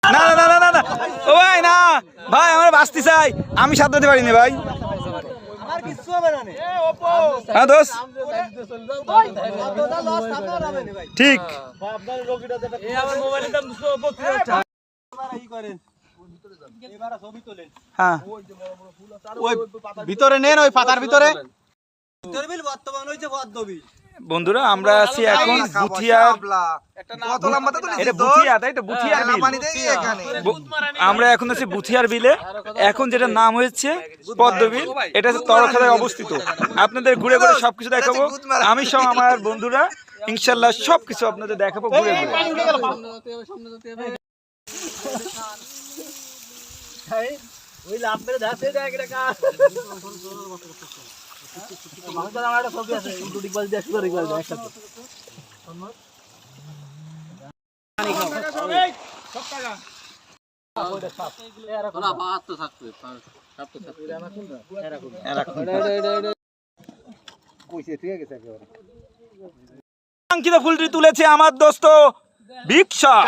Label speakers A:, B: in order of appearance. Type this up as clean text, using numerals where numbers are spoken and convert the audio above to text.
A: না না না না না ও ভাই না ভাই আমার বাঁচতে চাই আমি সাথ দিতে পারিনি ভাই হ্যাঁ দোষ ঠিক হ্যাঁ
B: ভিতরে নেন ওই পাতার ভিতরে
A: বন্ধুরা আমরা আছি এখন বুথিয়া এটা বুথিয়া তাই তো বুথিয়ার বিল আমরা এখন আছি বুথিয়ার বিলে এখন যেটা নাম হয়েছে পদ্মবিল এটা তরখাদায় অবস্থিত আপনাদের ঘুরে ঘুরে সবকিছু দেখাবো আমি সব আমার বন্ধুরা ইনশাল্লাহ সবকিছু আপনাদের দেখাবো ঘুরে কাঙ্ক্ষিত ফুলটি তুলেছে আমার দোস্ত বিগ শট